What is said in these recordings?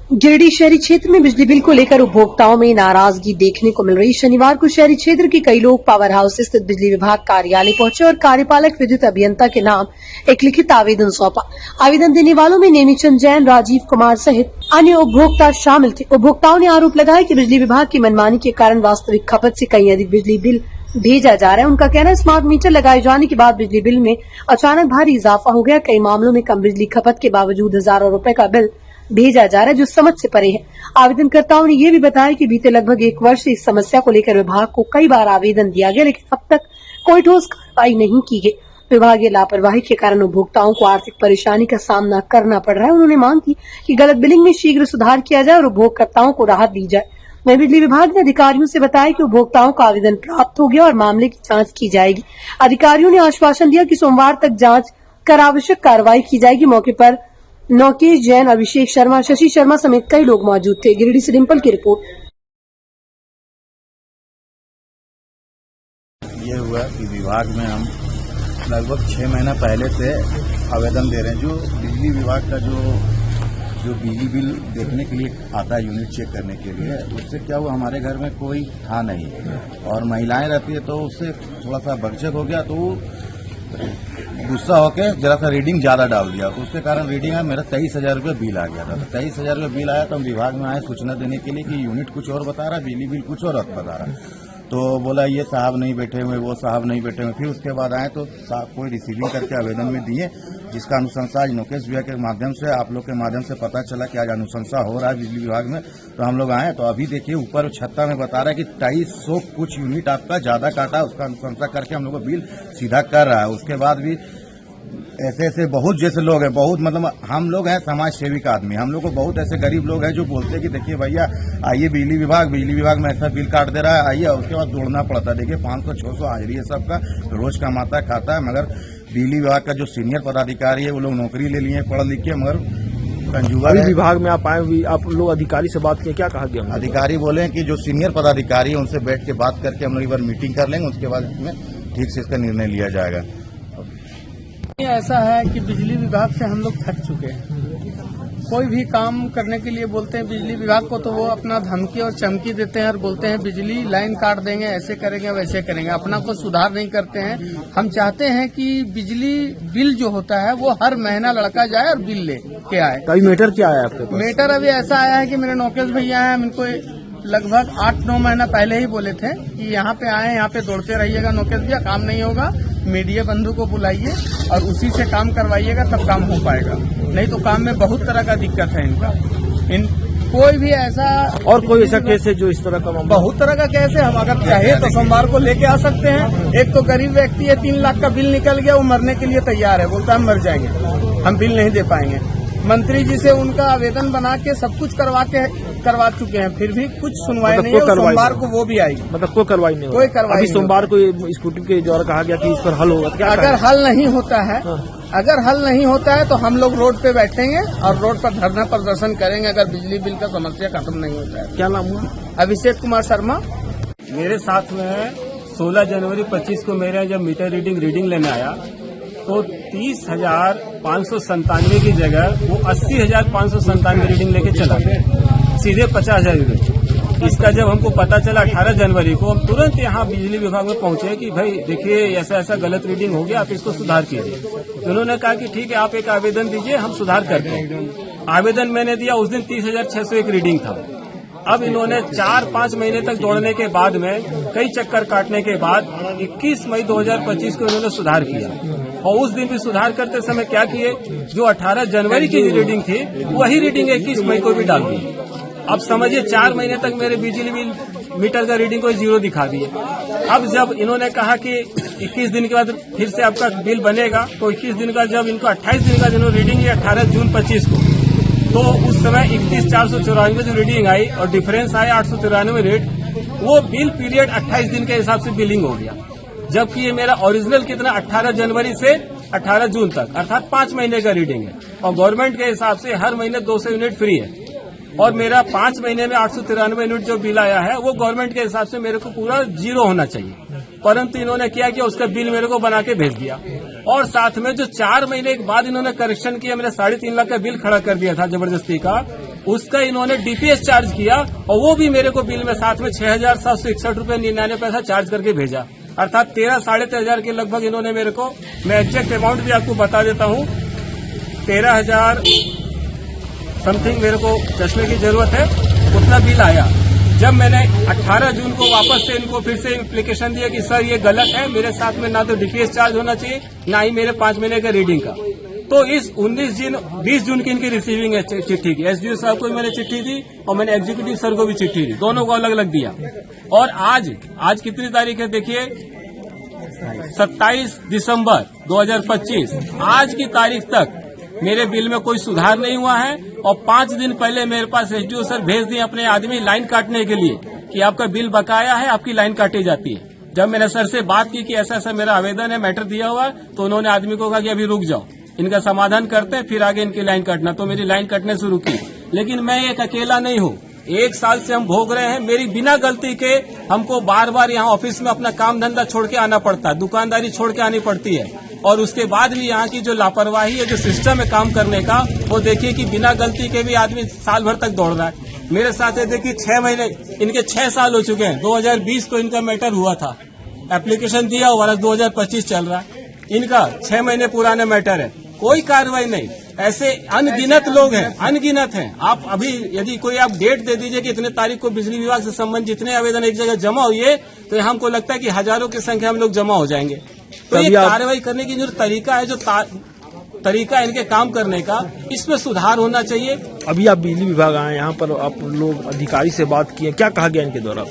गिरिडीह शहरी क्षेत्र में बिजली बिल को लेकर उपभोक्ताओं में नाराजगी देखने को मिल रही। शनिवार को शहरी क्षेत्र के कई लोग पावर हाउस स्थित बिजली विभाग कार्यालय पहुंचे और कार्यपालक विद्युत अभियंता के नाम एक लिखित आवेदन सौंपा। आवेदन देने वालों में नेमीचंद जैन, राजीव कुमार सहित अन्य उपभोक्ता शामिल थे। उपभोक्ताओं ने आरोप लगाया कि बिजली विभाग की मनमानी के कारण वास्तविक खपत से कहीं अधिक बिजली बिल भेजा जा रहा है। उनका कहना है स्मार्ट मीटर लगाए जाने के बाद बिजली बिल में अचानक भारी इजाफा हो गया। कई मामलों में कम बिजली खपत के बावजूद हजारों रुपए का बिल भेजा जा रहा है, जो समझ से परे है। आवेदनकर्ताओं ने यह भी बताया कि बीते लगभग 1 वर्ष से इस समस्या को लेकर विभाग को कई बार आवेदन दिया गया, लेकिन अब तक कोई ठोस कार्रवाई नहीं की गई। विभागीय लापरवाही के कारण उपभोक्ताओं को आर्थिक परेशानी का सामना करना पड़ रहा है। उन्होंने मांग की कि गलत बिलिंग में शीघ्र सुधार किया जाए और उपभोक्ताओं को राहत दी जाए। वहीं बिजली विभाग ने अधिकारियों से बताया कि उपभोक्ताओं का आवेदन प्राप्त हो गया और मामले की जांच की जाएगी। अधिकारियों ने आश्वासन दिया कि सोमवार तक जांच कर आवश्यक कार्रवाई की जाएगी। मौके पर नौकेश जैन, अभिषेक शर्मा, शशि शर्मा समेत कई लोग मौजूद थे। गिरिडीह से डिम्पल की रिपोर्ट। ये हुआ कि विभाग में हम लगभग 6 महीना पहले से आवेदन दे रहे हैं। जो बिजली विभाग का जो बिजली बिल देखने के लिए आता है, यूनिट चेक करने के लिए, उससे क्या हुआ, हमारे घर में कोई था नहीं और महिलाएं रहती है, तो उससे थोड़ा सा बकचक हो गया, तो गुस्सा होकर जरा सा रीडिंग ज्यादा डाल दिया। तो उसके कारण रीडिंग है मेरा 23,000 रुपये बिल आ गया था। तो 23,000 रुपये बिल आया तो हम विभाग में आए सूचना देने के लिए कि यूनिट कुछ और बता रहा, बिजली बिल कुछ और बता रहा। तो बोला ये साहब नहीं बैठे हुए, वो साहब नहीं बैठे हुए। फिर उसके बाद आए तो साहब कोई रिसीविंग करके आवेदन में दिए, जिसका अनुशंसा आज नौकेश भैया के माध्यम से, आप लोग के माध्यम से पता चला कि आज अनुशंसा हो रहा है बिजली विभाग में। तो हम लोग आए तो अभी देखिए ऊपर छत्ता में बता रहा है कि 250 कुछ यूनिट आपका ज्यादा काटा, उसका अनुशंसा करके हम लोग को बिल सीधा कर रहा है। उसके बाद भी ऐसे बहुत जैसे लोग हैं, बहुत मतलब हम लोग हैं समाज सेविक आदमी, हम लोग को बहुत ऐसे गरीब लोग हैं जो बोलते हैं कि देखिए भैया आइए बिजली विभाग में ऐसा बिल काट दे रहा है, आइए। उसके बाद दौड़ना पड़ता है। देखिए 500-600 हाजिरी है सबका, रोज कमाता खाता है। मगर बिजली विभाग का जो सीनियर पदाधिकारी है वो लोग नौकरी ले लिए पढ़ लिख के, मगर कंजूगर विभाग में आप आए हुई, आप लोग अधिकारी से बात किए, क्या कहा गया? अधिकारी बोले हैं कि जो सीनियर पदाधिकारी है उनसे बैठ के बात करके हम लोग एक बार मीटिंग कर लेंगे, उसके बाद इसमें ठीक से इसका निर्णय लिया जाएगा। ऐसा है कि बिजली विभाग से हम लोग थक चुके हैं। कोई भी काम करने के लिए बोलते हैं बिजली विभाग को, तो वो अपना धमकी और चमकी देते हैं और बोलते हैं बिजली लाइन काट देंगे, ऐसे करेंगे वैसे करेंगे, अपना को सुधार नहीं करते हैं। हम चाहते हैं कि बिजली बिल जो होता है वो हर महीना लड़का जाए और बिल ले के आए। कभी मीटर क्या आया आपके पास? मीटर अभी ऐसा आया है कि मेरे नौकेश भैया हैं, इनको लगभग 8-9 महीना पहले ही बोले थे कि यहाँ पे आए, यहाँ पे दौड़ते रहिएगा नौकेश भैया, काम नहीं होगा, मीडिया बंधु को बुलाइए और उसी से काम करवाइएगा, तब काम हो पाएगा। नहीं तो काम में बहुत तरह का दिक्कत है इनका। कोई भी ऐसा और कोई ऐसा केस है जो इस तरह का? बहुत तरह का केस है। हम अगर चाहे तो सोमवार को लेके आ सकते हैं। एक तो गरीब व्यक्ति है, 3 लाख का बिल निकल गया, वो मरने के लिए तैयार है, बोलता है हम मर जाएंगे, हम बिल नहीं दे पाएंगे। मंत्री जी से उनका आवेदन बना के सब कुछ करवा चुके हैं, फिर भी कुछ सुनवाई नहीं है। सोमवार को वो भी आएगी, मतलब कोई कार्रवाई नहीं, कोई कार्रवाई। सोमवार को स्कूटी के द्वारा कहा गया कि इस पर हल होगा। क्या अगर हल नहीं होता है, अगर हल नहीं होता है तो हम लोग रोड पे बैठेंगे और रोड पर धरना प्रदर्शन करेंगे, अगर बिजली बिल का समस्या खत्म नहीं होता है। क्या नाम हुआ? अभिषेक कुमार शर्मा। मेरे साथ में 16 जनवरी 25 को मेरे जब मीटर रीडिंग लेने आया तो 30,597 की जगह वो 80,597 रीडिंग लेके चला गया, सीधे 50,000 यूनिट। इसका जब हमको पता चला 18 जनवरी को, हम तुरंत यहाँ बिजली विभाग में पहुंचे कि भाई देखिए ऐसा ऐसा गलत रीडिंग हो गया, आप इसको सुधार कीजिए। तो उन्होंने कहा कि ठीक है, आप एक आवेदन दीजिए, हम सुधार करते हैं। आवेदन मैंने दिया, उस दिन 30,601 रीडिंग था। अब इन्होंने 4-5 महीने तक दौड़ने के बाद में, कई चक्कर काटने के बाद 21 मई 2025 को इन्होंने सुधार किया। और उस दिन भी सुधार करते समय क्या किए, जो 18 जनवरी की रीडिंग थी वही रीडिंग 21 मई को भी डाल दी। अब समझिए 4 महीने तक मेरे बिजली बिल मीटर का रीडिंग को 0 दिखा दिए। अब जब इन्होंने कहा कि 21 दिन के बाद फिर से आपका बिल बनेगा, तो 21 दिन का जब इनको 28 दिन का जिन्होंने रीडिंग लिया 18 जून 25 को, तो उस समय 31,494 जो रीडिंग आई और डिफरेंस आया 893 रेट, वो बिल पीरियड 28 दिन के हिसाब से बिलिंग हो गया। जबकि ये मेरा ओरिजिनल कितना 18 जनवरी से 18 जून तक, अर्थात 5 महीने का रीडिंग है। और गवर्नमेंट के हिसाब से हर महीने 200 यूनिट फ्री है। और मेरा 5 महीने में 893 यूनिट जो बिल आया है वो गवर्नमेंट के हिसाब से मेरे को पूरा 0 होना चाहिए, परंतु इन्होंने क्या किया, उसका बिल मेरे को बना के भेज दिया। और साथ में जो 4 महीने के बाद इन्होंने करेक्शन किया, मेरा 3.5 लाख का बिल खड़ा कर दिया था जबरदस्ती का, उसका इन्होंने डीपीएस चार्ज किया और वो भी मेरे को बिल में साथ में 6,761.99 चार्ज करके भेजा। अर्थात 13-13.5 के लगभग इन्होंने मेरे को, मैं एग्जैक्ट अमाउंट भी आपको बता देता हूँ, 13,000 समथिंग मेरे को चश्मे की जरूरत है, उतना बिल आया। जब मैंने 18 जून को वापस से इनको फिर से एप्लीकेशन दिया कि सर ये गलत है, मेरे साथ में ना तो डीपीएस चार्ज होना चाहिए ना ही मेरे 5 महीने का रीडिंग का, तो इस 20 जून की इनकी रिसीविंग है चिट्ठी की। एसडीओ साहब को मैंने चिट्ठी दी और मैंने एग्जीक्यूटिव सर को भी चिट्ठी दी, दोनों को अलग अलग दिया। और आज कितनी तारीख है देखिए, 27 दिसंबर 2025, आज की तारीख तक मेरे बिल में कोई सुधार नहीं हुआ है। और 5 दिन पहले मेरे पास एसडीओ सर भेज दिए अपने आदमी लाइन काटने के लिए कि आपका बिल बकाया है, आपकी लाइन काटी जाती है। जब मैंने सर से बात की कि ऐसा ऐसा मेरा आवेदन है, मैटर दिया हुआ है, तो उन्होंने आदमी को कहा कि अभी रुक जाओ, इनका समाधान करते हैं, फिर आगे इनकी लाइन काटना। तो मेरी लाइन कटने शुरू की। लेकिन मैं एक अकेला नहीं हूँ, 1 साल से हम भोग रहे हैं। मेरी बिना गलती के हमको बार बार यहाँ ऑफिस में अपना काम धंधा छोड़ के आना पड़ता है, दुकानदारी छोड़ के आनी पड़ती है। और उसके बाद भी यहाँ की जो लापरवाही है, जो सिस्टम है काम करने का, वो देखिए कि बिना गलती के भी आदमी साल भर तक दौड़ रहा है। मेरे साथ है देखिए 6 महीने, इनके 6 साल हो चुके हैं। 2020 को इनका मैटर हुआ था, एप्लीकेशन दिया हुआ, 2025 चल रहा है, इनका 6 महीने पुराना मैटर है, कोई कार्रवाई नहीं। ऐसे अनगिनत लोग हैं, अनगिनत हैं। आप अभी यदि कोई आप डेट दे दीजिए कि इतने तारीख को बिजली विभाग से संबंधित जितने आवेदन एक जगह जमा हुए, तो हमको लगता है कि हजारों की संख्या में लोग जमा हो जाएंगे। तो ये कार्रवाई करने की जो तरीका है, जो तरीका है इनके काम करने का, इसमें सुधार होना चाहिए। अभी आप बिजली विभाग आए, यहाँ पर आप लोग अधिकारी से बात किए, क्या कहा गया इनके द्वारा?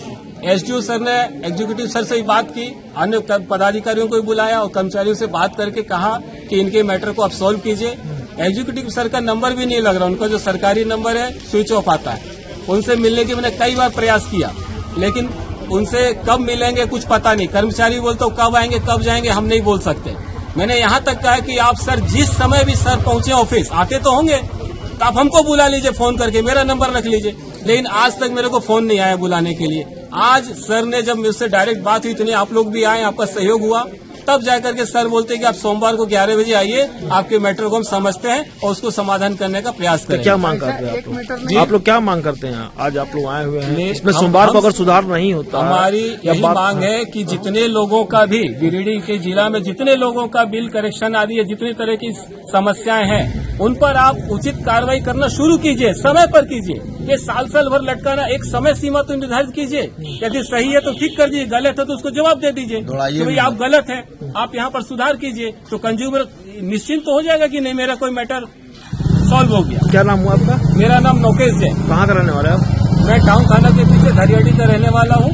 एसडीओ सर ने एग्जीक्यूटिव सर से ही बात की, अन्य पदाधिकारियों को भी बुलाया और कर्मचारियों से बात करके कहा कि इनके मैटर को आप सॉल्व कीजिए। एग्जीक्यूटिव सर का नंबर भी नहीं लग रहा, उनका जो सरकारी नंबर है स्विच ऑफ आता है। उनसे मिलने की मैंने कई बार प्रयास किया, लेकिन उनसे कब मिलेंगे कुछ पता नहीं। कर्मचारी बोलते हो कब आएंगे कब जाएंगे, हम नहीं बोल सकते। मैंने यहाँ तक कहा कि आप सर जिस समय भी सर पहुंचे ऑफिस, आते तो होंगे, तो आप हमको बुला लीजिए फोन करके, मेरा नंबर रख लीजिए। लेकिन आज तक मेरे को फोन नहीं आया बुलाने के लिए। आज सर ने जब मुझसे डायरेक्ट बात हुई, इतने आप लोग भी आए, आपका सहयोग हुआ, तब जाकर के सर बोलते हैं कि आप सोमवार को 11 बजे आइए, आपके मैटर को हम समझते हैं और उसको समाधान करने का प्रयास करें। क्या मांग करते हैं आप लोग क्या मांग करते हैं? आज आप लोग आए हुए हैं, इसमें सोमवार को अगर सुधार नहीं होता, हमारी यही मांग है कि जितने लोगों का भी गिरिडीह के जिला में जितने लोगों का बिल करेक्शन आदि है, जितनी तरह की समस्याएं हैं, उन पर आप उचित कार्रवाई करना शुरू कीजिए, समय पर कीजिए। ये साल भर लटकाना, एक समय सीमा तो निर्धारित कीजिए। यदि सही है तो ठीक कर दीजिए, गलत है तो उसको जवाब दे दीजिए कि भाई आप गलत हैं, आप यहाँ पर सुधार कीजिए। तो कंज्यूमर निश्चिंत तो हो जाएगा कि नहीं मेरा कोई मैटर सॉल्व हो गया। क्या नाम हुआ आपका? मेरा नाम नौकेश जैन। कहाँ का रहने वाला है आप? मैं टाउन थाना के पीछे धरियाडी का रहने वाला हूँ।